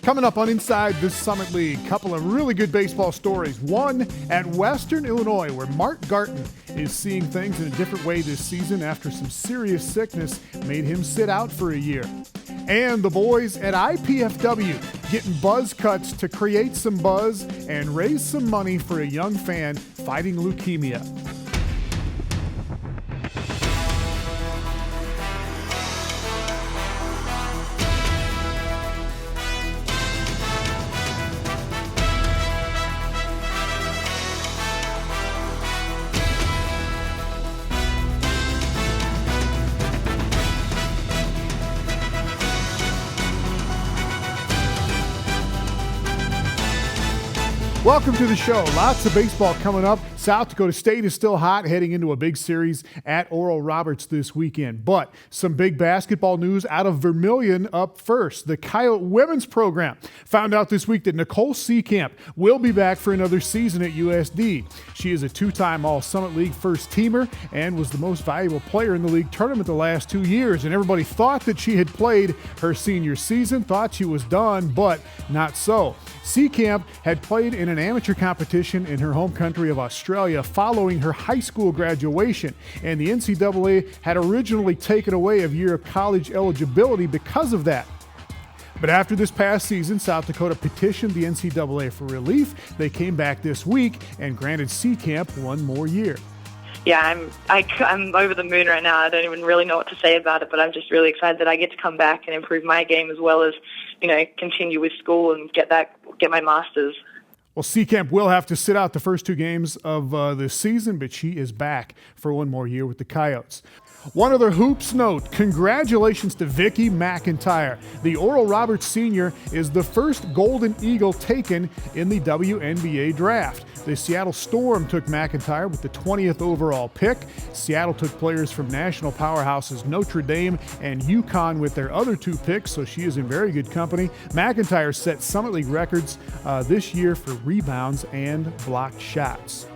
Coming up on Inside the Summit League, couple of really good baseball stories. One at Western Illinois, where Mark Garton is seeing things in a different way this season after some serious sickness made him sit out for a year. And the boys at IPFW getting buzz cuts to create some buzz and raise some money for a young fan fighting leukemia. Welcome to the show. Lots of baseball coming up. South Dakota State is still hot, heading into a big series at Oral Roberts this weekend. But some big basketball news out of Vermilion up first. The Coyote women's program found out this week that Nicole Seekamp will be back for another season at USD. She is a two-time All-Summit League first-teamer and was the most valuable player in the league tournament the last 2 years. And everybody thought that she had played her senior season, thought she was done, but not so. Seekamp had played in an amateur competition in her home country of Australia following her high school graduation, and the NCAA had originally taken away a year of college eligibility because of that. But after this past season, South Dakota petitioned the NCAA for relief. They came back this week and granted Seekamp 1 more year. Yeah, I'm over the moon right now. I don't even really know what to say about it, but I'm just really excited that I get to come back and improve my game as well as, continue with school and get my master's. Well, Seekamp will have to sit out the first 2 games of this season, but she is back for 1 more year with the Coyotes. One other hoops note, congratulations to Vicky McIntyre. The Oral Roberts Senior is the first Golden Eagle taken in the WNBA draft. The Seattle Storm took McIntyre with the 20th overall pick. Seattle took players from national powerhouses Notre Dame and UConn with their other 2 picks, so she is in very good company. McIntyre set Summit League records this year for rebounds and blocked shots.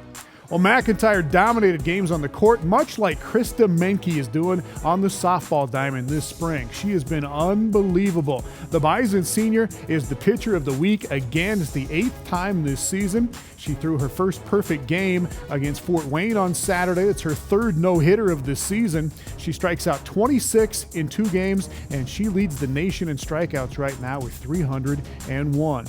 Well, McIntyre dominated games on the court, much like Krista Menke is doing on the softball diamond this spring. She has been unbelievable. The Bison Senior is the pitcher of the week again. It's the 8th time this season. She threw her first perfect game against Fort Wayne on Saturday. It's her 3rd no-hitter of the season. She strikes out 26 in 2 games, and she leads the nation in strikeouts right now with 301.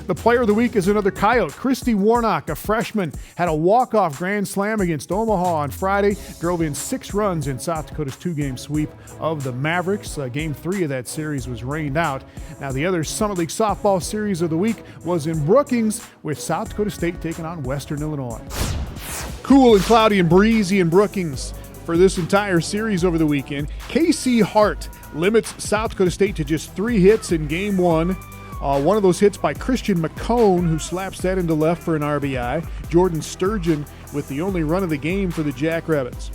The player of the week is another Coyote. Christy Warnock, a freshman, had a walk-off grand slam against Omaha on Friday, drove in 6 runs in South Dakota's 2-game sweep of the Mavericks. Game 3 of that series was rained out. Now, the other Summit League softball series of the week was in Brookings, with South Dakota State taking on Western Illinois. Cool and cloudy and breezy in Brookings for this entire series over the weekend. Casey Hart limits South Dakota State to just 3 hits in Game 1. One of those hits by Christian McCone, who slaps that into left for an RBI. Jordan Sturgeon with the only run of the game for the Jackrabbits.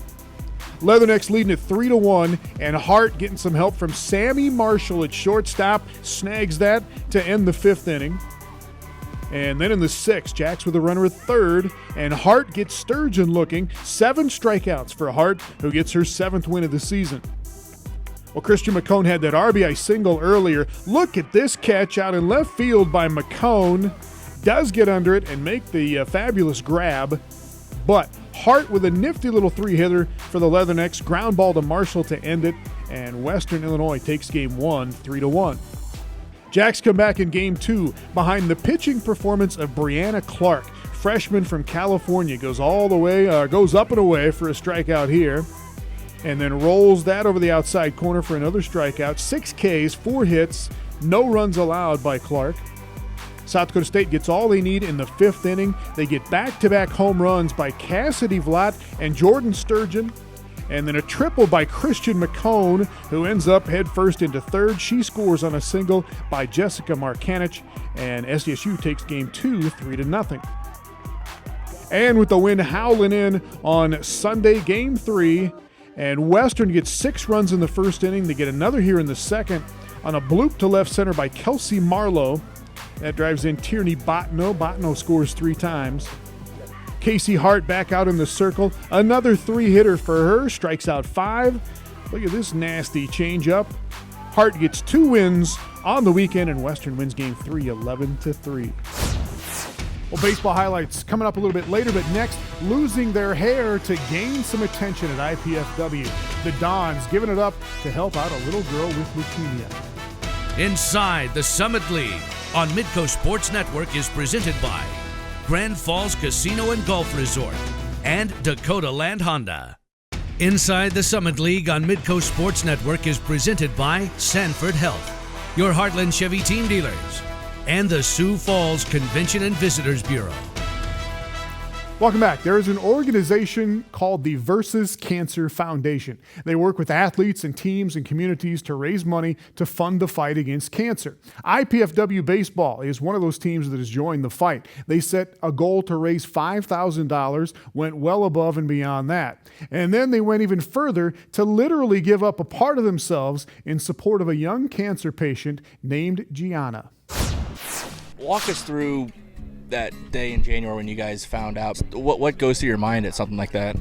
Leathernecks leading at 3-1, and Hart getting some help from Sammy Marshall at shortstop. Snags that to end the 5th inning. And then in the 6th, Jacks with a runner at 3rd, and Hart gets Sturgeon looking. 7 strikeouts for Hart, who gets her 7th win of the season. Well, Christian McCone had that RBI single earlier. Look at this catch out in left field by McCone. Does get under it and make the fabulous grab. But Hart with a nifty little 3-hitter for the Leathernecks. Ground ball to Marshall to end it. And Western Illinois takes Game 1, 3-1. Jacks come back in Game 2 behind the pitching performance of Brianna Clark. Freshman from California goes up and away for a strikeout here. And then rolls that over the outside corner for another strikeout. 6 Ks, 4 hits, no runs allowed by Clark. South Dakota State gets all they need in the 5th inning. They get back-to-back home runs by Cassidy Vlatt and Jordan Sturgeon. And then a triple by Christian McCone, who ends up head first into 3rd. She scores on a single by Jessica Markanich. And SDSU takes Game 2, 3-0. And with the wind howling in on Sunday, Game 3, and Western gets 6 runs in the 1st inning. They get another here in the 2nd on a bloop to left center by Kelsey Marlowe. That drives in Tierney Botno. Botno scores 3 times. Casey Hart back out in the circle. Another 3-hitter for her. Strikes out 5. Look at this nasty changeup. Hart gets 2 wins on the weekend, and Western wins game 3, 11-3. Well, baseball highlights coming up a little bit later, but next, losing their hair to gain some attention at IPFW. The Dons giving it up to help out a little girl with leukemia. Inside the Summit League on Midco Sports Network is presented by Grand Falls Casino and Golf Resort and Dakota Land Honda. Inside the Summit League on Midco Sports Network is presented by Sanford Health, your Heartland Chevy team dealers, and the Sioux Falls Convention and Visitors Bureau. Welcome back. There is an organization called the Versus Cancer Foundation. They work with athletes and teams and communities to raise money to fund the fight against cancer. IPFW Baseball is one of those teams that has joined the fight. They set a goal to raise $5,000, went well above and beyond that. And then they went even further to literally give up a part of themselves in support of a young cancer patient named Gianna. Walk us through that day in January when you guys found out. What goes through your mind at something like that?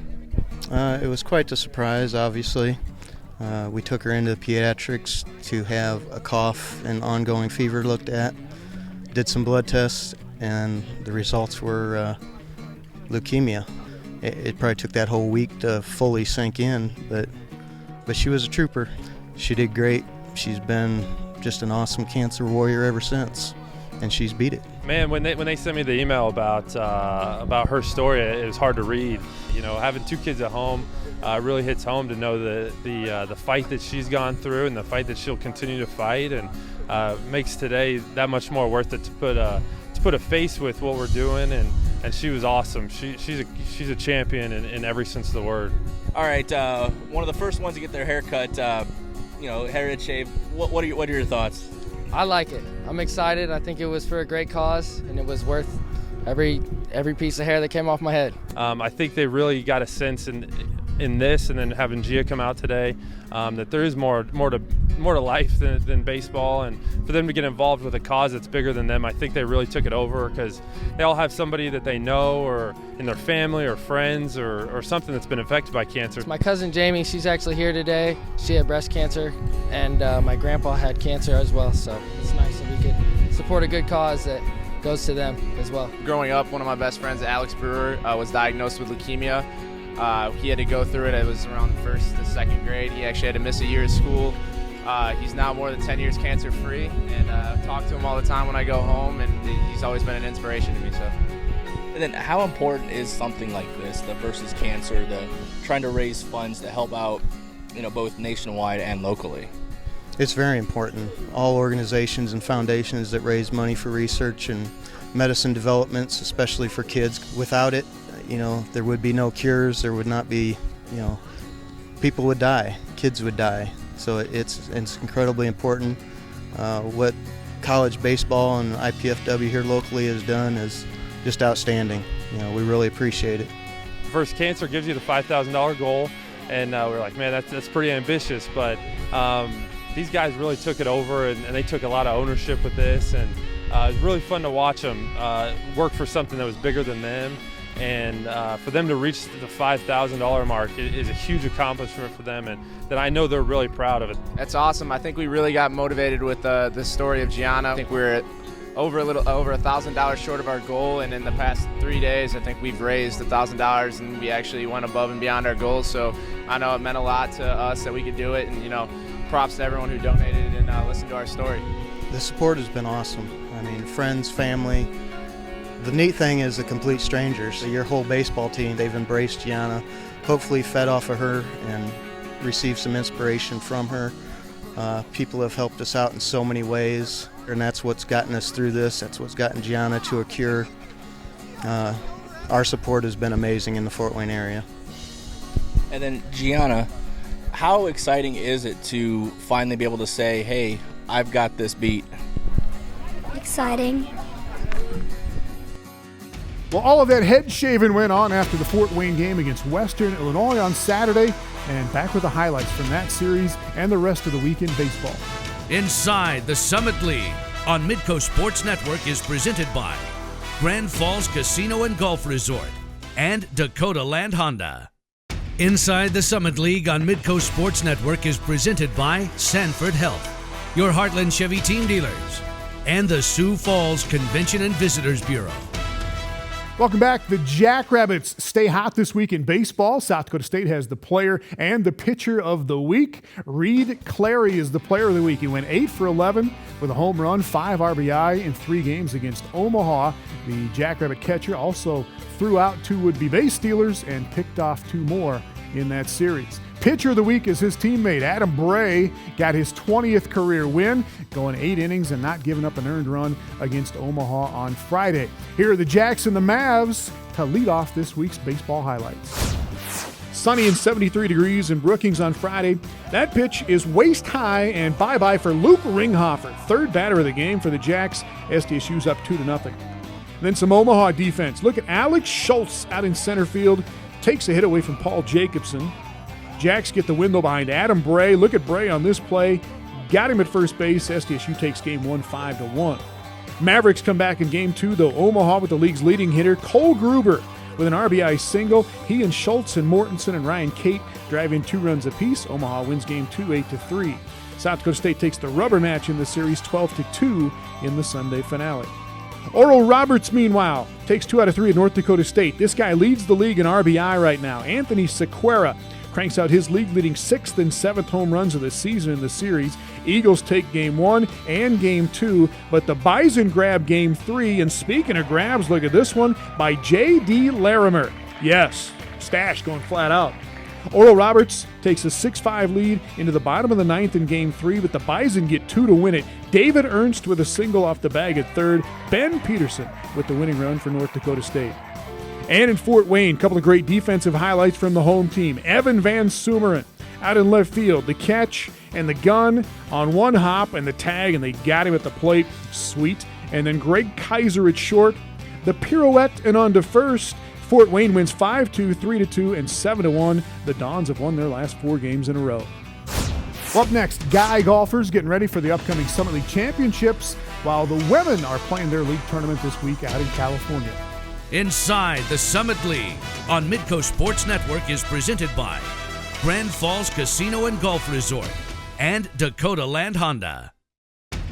It was quite a surprise, obviously. We took her into the pediatrics to have a cough and ongoing fever looked at, did some blood tests, and the results were leukemia. It probably took that whole week to fully sink in, but she was a trooper. She did great. She's been just an awesome cancer warrior ever since, and she's beat it. Man, when they sent me the email about her story, it was hard to read. You know, having two kids at home really hits home to know the fight that she's gone through and the fight that she'll continue to fight, and makes today that much more worth it to put a face with what we're doing. And she was awesome. She's a champion in every sense of the word. All right, one of the first ones to get their hair cut, hair shave. What are your thoughts? I like it. I'm excited. I think it was for a great cause, and it was worth every piece of hair that came off my head. I think they really got a sense in this, and then having Gia come out today, that there is more to life than baseball, and for them to get involved with a cause that's bigger than them, I think they really took it over because they all have somebody that they know or in their family or friends or something that's been affected by cancer. My cousin Jamie, she's actually here today. She had breast cancer, and my grandpa had cancer as well, so it's nice that we could support a good cause that goes to them as well. Growing up, one of my best friends, Alex Brewer, was diagnosed with leukemia. He had to go through it. It was around the 1st to 2nd grade. He actually had to miss a year of school. He's now more than 10 years cancer-free, and I talk to him all the time when I go home, and he's always been an inspiration to me. So. And then how important is something like this, the Versus Cancer, the trying to raise funds to help out, both nationwide and locally? It's very important. All organizations and foundations that raise money for research and medicine developments, especially for kids, without it, there would be no cures, there would not be, people would die, kids would die. So it's incredibly important. What college baseball and IPFW here locally has done is just outstanding. We really appreciate it. Versus Cancer gives you the $5,000 goal, and we're like, man, that's pretty ambitious, but these guys really took it over, and they took a lot of ownership with this, and it was really fun to watch them work for something that was bigger than them. And for them to reach the $5,000 mark is a huge accomplishment for them, and that I know they're really proud of it. That's awesome. I think we really got motivated with the story of Gianna. I think we're over $1,000 short of our goal, and in the past 3 days, I think we've raised $1,000, and we actually went above and beyond our goals. So I know it meant a lot to us that we could do it, and props to everyone who donated and listened to our story. The support has been awesome. I mean, friends, family. The neat thing is the complete strangers. Your whole baseball team, they've embraced Gianna, hopefully fed off of her and received some inspiration from her. People have helped us out in so many ways, and that's what's gotten us through this. That's what's gotten Gianna to a cure. Our support has been amazing in the Fort Wayne area. And then Gianna, how exciting is it to finally be able to say, hey, I've got this beat? Exciting. Well, all of that head shaving went on after the Fort Wayne game against Western Illinois on Saturday, and back with the highlights from that series and the rest of the week in baseball. Inside the Summit League on Midco Sports Network is presented by Grand Falls Casino and Golf Resort and Dakota Land Honda. Inside the Summit League on Midco Sports Network is presented by Sanford Health, your Heartland Chevy team dealers, and the Sioux Falls Convention and Visitors Bureau. Welcome back. The Jackrabbits stay hot this week in baseball. South Dakota State has the player and the pitcher of the week. Reed Clary is the player of the week. He went 8 for 11 with a home run, 5 RBI in 3 games against Omaha. The Jackrabbit catcher also threw out 2 would-be base stealers and picked off 2 more in that series. Pitcher of the week is his teammate Adam Bray. Got his 20th career win, going 8 innings and not giving up an earned run against Omaha on Friday. Here are the Jacks and the Mavs to lead off this week's baseball highlights. Sunny and 73 degrees in Brookings on Friday. That pitch is waist high and bye-bye for Luke Ringhofer, third batter of the game for the Jacks. SDSU's up 2-0. Then some Omaha defense. Look at Alex Schultz out in center field. Takes a hit away from Paul Jacobson. Jacks get the win, though, behind Adam Bray. Look at Bray on this play. Got him at first base. SDSU takes game 1 5-1. Mavericks come back in game 2, though. Omaha with the league's leading hitter, Cole Gruber, with an RBI single. He and Schultz and Mortensen and Ryan Cate drive in 2 runs apiece. Omaha wins game 2 8-3. South Dakota State takes the rubber match in the series 12-2 in the Sunday finale. Oral Roberts, meanwhile, takes 2 out of 3 at North Dakota State. This guy leads the league in RBI right now. Anthony Sequeira cranks out his league-leading 6th and 7th home runs of the season in the series. Eagles take game 1 and game 2, but the Bison grab game 3. And speaking of grabs, look at this one by J.D. Larimer. Yes, stash going flat out. Oral Roberts takes a 6-5 lead into the bottom of the 9th in game 3, but the Bison get 2 to win it. David Ernst with a single off the bag at third. Ben Peterson with the winning run for North Dakota State. And in Fort Wayne, a couple of great defensive highlights from the home team. Evan Van Sumeren out in left field. The catch and the gun on one hop and the tag, and they got him at the plate. Sweet. And then Greg Kaiser at short. The pirouette and on to first. Fort Wayne wins 5-2, 3-2, and 7-1. The Dons have won their last 4 games in a row. Well, up next, Guy golfers getting ready for the upcoming Summit League Championships, while the women are playing their league tournament this week out in California. Inside the Summit League on Midco Sports Network is presented by Grand Falls Casino and Golf Resort and Dakota Land Honda.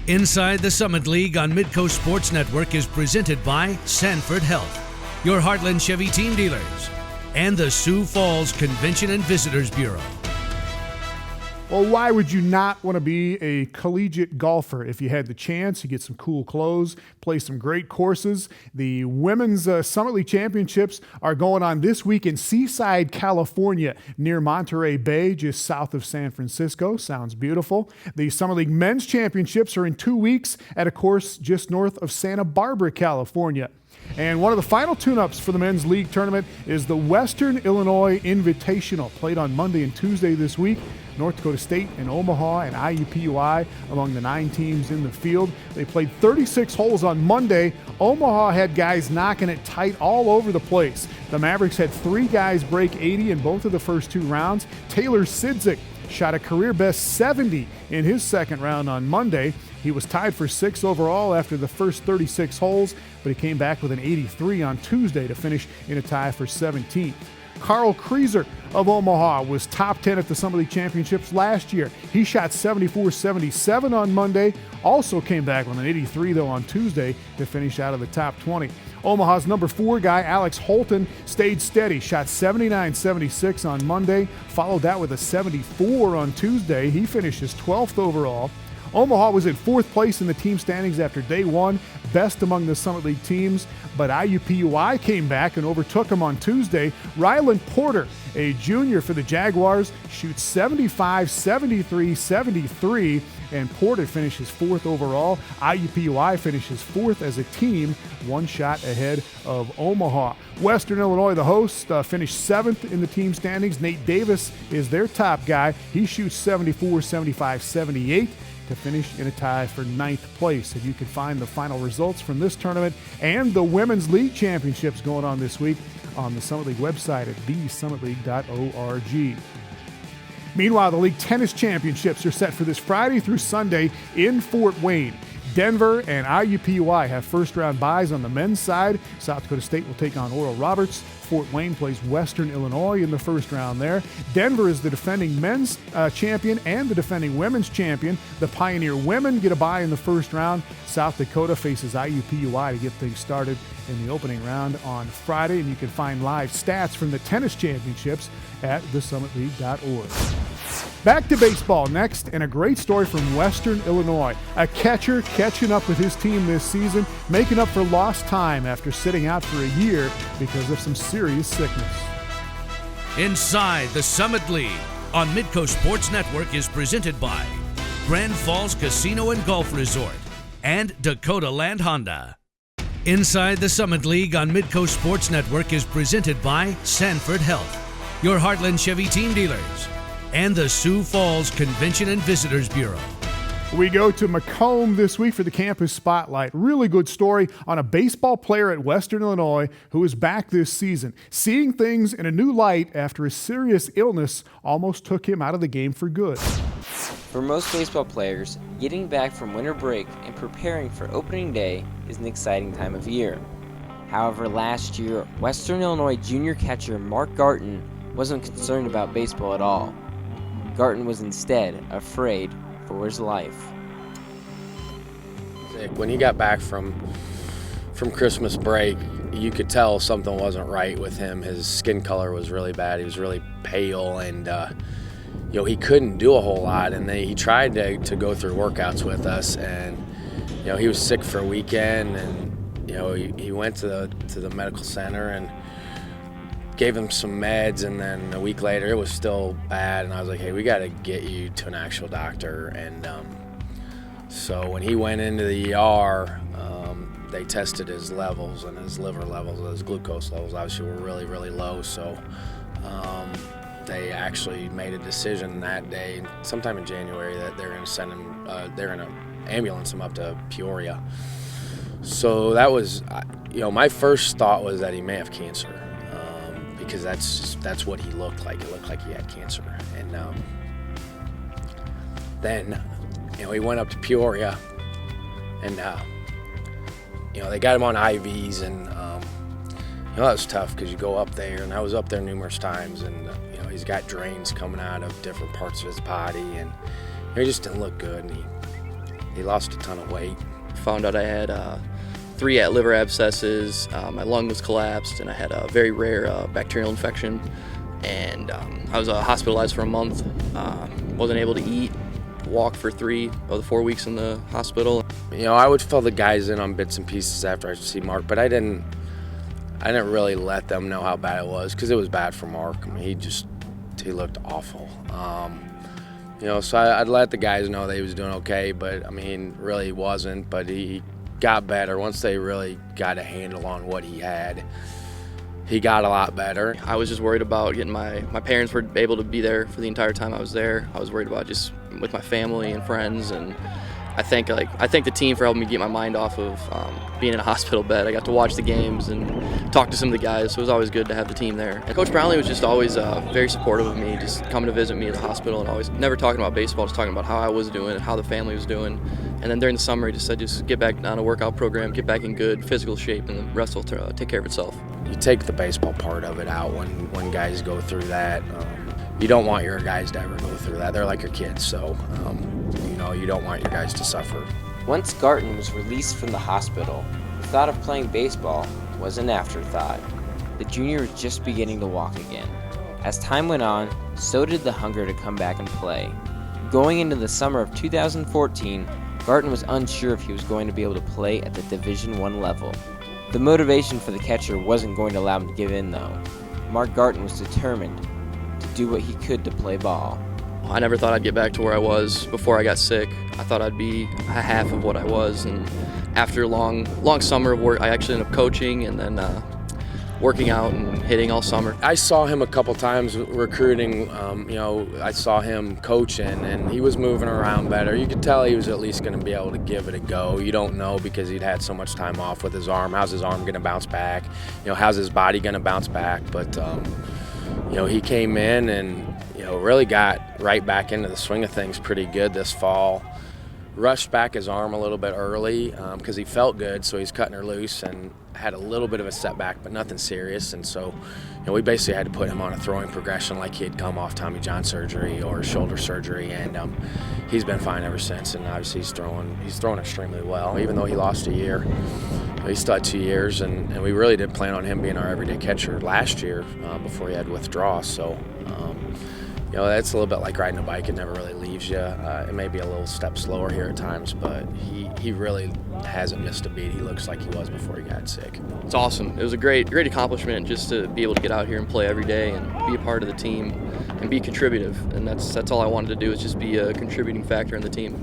Inside the Summit League on Midco Sports Network is presented by Sanford Health, your Heartland Chevy team dealers, and the Sioux Falls Convention and Visitors Bureau. Well, why would you not want to be a collegiate golfer if you had the chance? You get some cool clothes, play some great courses. The Women's Summit League Championships are going on this week in Seaside, California, near Monterey Bay, just south of San Francisco. Sounds beautiful. The Summit League Men's Championships are in 2 weeks at a course just north of Santa Barbara, California. And one of the final tune-ups for the men's league tournament is the Western Illinois Invitational, played on Monday and Tuesday this week. North Dakota State and Omaha and IUPUI among the 9 teams in the field. They played 36 holes on Monday. Omaha had guys knocking it tight all over the place. The Mavericks had 3 guys break 80 in both of the first 2 rounds. Taylor Sidzik shot a career-best 70 in his second round on Monday. He was tied for 6th overall after the first 36 holes, but he came back with an 83 on Tuesday to finish in a tie for 17th. Carl Kreeser of Omaha was top 10 at the Summit League Championships last year. He shot 74-77 on Monday, also came back with an 83 though on Tuesday to finish out of the top 20. Omaha's number 4 guy, Alex Holton, stayed steady, shot 79-76 on Monday, followed that with a 74 on Tuesday. He finishes 12th overall. Omaha was in 4th place in the team standings after day 1, best among the Summit League teams, but IUPUI came back and overtook them on Tuesday. Ryland Porter, a junior for the Jaguars, shoots 75, 73, 73, and Porter finishes 4th overall. IUPUI finishes 4th as a team, 1 shot ahead of Omaha. Western Illinois, the host, finished 7th in the team standings. Nate Davis is their top guy. He shoots 74, 75, 78. to finish in a tie for 9th place. And you can find the final results from this tournament and the Women's League Championships going on this week on the Summit League website at thesummitleague.org. Meanwhile, the League Tennis Championships are set for this Friday through Sunday in Fort Wayne. Denver and IUPUI have first-round byes on the men's side. South Dakota State will take on Oral Roberts. Fort Wayne plays Western Illinois in the first round there. Denver is the defending men's champion and the defending women's champion. The Pioneer women get a bye in the first round. South Dakota faces IUPUI to get things started in the opening round on Friday, and you can find live stats from the tennis championships at thesummitleague.org. Back to baseball next, and a great story from Western Illinois. A catcher catching up with his team this season, making up for lost time after sitting out for a year because of some serious sickness. Inside the Summit League on Midco Sports Network is presented by Grand Falls Casino and Golf Resort and Dakota Land Honda. Inside the Summit League on Midco Sports Network is presented by Sanford Health, your Heartland Chevy team dealers, and the Sioux Falls Convention and Visitors Bureau. We go to Macomb this week for the Campus Spotlight. Really good story on a baseball player at Western Illinois who is back this season, seeing things in a new light after a serious illness almost took him out of the game for good. For most baseball players, getting back from winter break and preparing for opening day is an exciting time of year. However, last year, Western Illinois junior catcher Mark Garton wasn't concerned about baseball at all. Garton was instead afraid for his life. When he got back from Christmas break, you could tell something wasn't right with him. His skin color was really bad. He was really pale, and he couldn't do a whole lot. And then he tried to go through workouts with us, and he was sick for a weekend, and he went to the medical center and gave him some meds, and then a week later it was still bad, and I was like, hey, we got to get you to an actual doctor. And so when he went into the ER, they tested his levels, and his liver levels, his glucose levels obviously were really, really low. So they actually made a decision that day, sometime in January, that they're going to send him, they're going to ambulance him up to Peoria. So that was, my first thought was that he may have cancer. Because that's what he looked like. It looked like he had cancer. And then, he went up to Peoria, and they got him on IVs, and that was tough because you go up there, and I was up there numerous times, and he's got drains coming out of different parts of his body, and he just didn't look good, and he lost a ton of weight. Found out I had 3 liver abscesses, my lung was collapsed, and I had a very rare bacterial infection, and I was hospitalized for a month. Wasn't able to eat, walk for 3 of the 4 weeks in the hospital. I would fill the guys in on bits and pieces after I see Mark, but I didn't really let them know how bad it was, because it was bad for Mark. I mean, he looked awful. So I'd let the guys know that he was doing okay, but really he wasn't, but he got better. Once they really got a handle on what he had, he got a lot better. I was just worried about getting my parents were able to be there for the entire time I was there. I was worried about just with my family and friends, and I thank the team for helping me get my mind off of being in a hospital bed. I got to watch the games and talk to some of the guys, so it was always good to have the team there. And Coach Brownlee was just always very supportive of me, just coming to visit me at the hospital, and always never talking about baseball, just talking about how I was doing and how the family was doing. And then during the summer, he just said, just get back on a workout program, get back in good physical shape, and the rest will take care of itself. You take the baseball part of it out when guys go through that. You don't want your guys to ever go through that. They're like your kids, so you don't want your guys to suffer. Once Garton was released from the hospital, the thought of playing baseball was an afterthought. The junior was just beginning to walk again. As time went on, so did the hunger to come back and play. Going into the summer of 2014, Garton was unsure if he was going to be able to play at the Division I level. The motivation for the catcher wasn't going to allow him to give in, though. Mark Garton was determined to do what he could to play ball. I never thought I'd get back to where I was before I got sick. I thought I'd be half of what I was, and after a long summer of work, I actually ended up coaching and then working out and hitting all summer. I saw him a couple times recruiting. I saw him coaching, and he was moving around better. You could tell he was at least going to be able to give it a go. You don't know because he'd had so much time off with his arm. How's his arm going to bounce back? How's his body going to bounce back? But he came in and really got right back into the swing of things pretty good this fall. rushed back his arm a little bit early because he felt good, so he's cutting her loose and had a little bit of a setback, but nothing serious. And so, we basically had to put him on a throwing progression like he had come off Tommy John surgery or shoulder surgery, and he's been fine ever since. And obviously he's throwing extremely well, even though he lost a year. He still had 2 years, and we really did plan on him being our everyday catcher last year before he had withdrawal. So, that's a little bit like riding a bike. It never really leaves you. It may be a little step slower here at times, but he really hasn't missed a beat. He looks like he was before he got sick. It's awesome. It was a great accomplishment just to be able to get out here and play every day and be a part of the team and be contributive. And that's all I wanted to do, is just be a contributing factor in the team.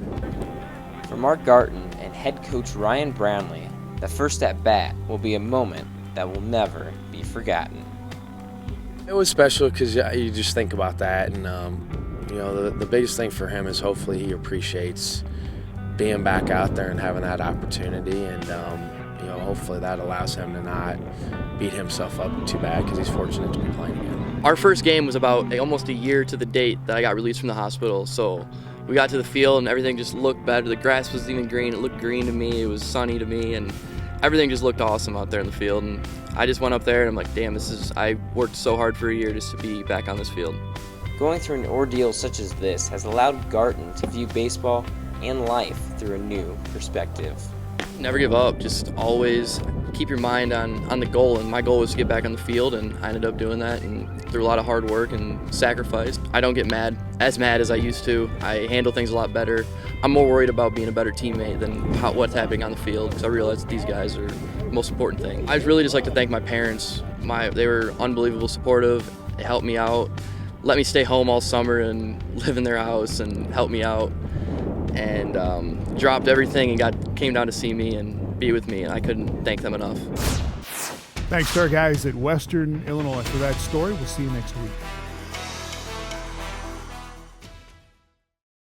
For Mark Garton and head coach Ryan Brownlee, the first at bat will be a moment that will never be forgotten. It was special because you just think about that, and the biggest thing for him is hopefully he appreciates being back out there and having that opportunity, and hopefully that allows him to not beat himself up too bad because he's fortunate to be playing again. Our first game was about almost a year to the date that I got released from the hospital, so we got to the field and everything just looked better. The grass was even green. It looked green to me. It was sunny to me, and everything just looked awesome out there in the field. And I just went up there and I'm like, damn, I worked so hard for a year just to be back on this field. Going through an ordeal such as this has allowed Garton to view baseball and life through a new perspective. Never give up. Just always keep your mind on the goal. And my goal was to get back on the field, and I ended up doing that. And through a lot of hard work and sacrifice, I don't get mad as I used to. I handle things a lot better. I'm more worried about being a better teammate than what's happening on the field, because I realize that these guys are the most important thing. I'd really just like to thank my parents. They were unbelievable supportive. They helped me out, let me stay home all summer and live in their house and help me out, and dropped everything and came down to see me and be with me, and I couldn't thank them enough. Thanks to our guys at Western Illinois for that story. We'll see you next week.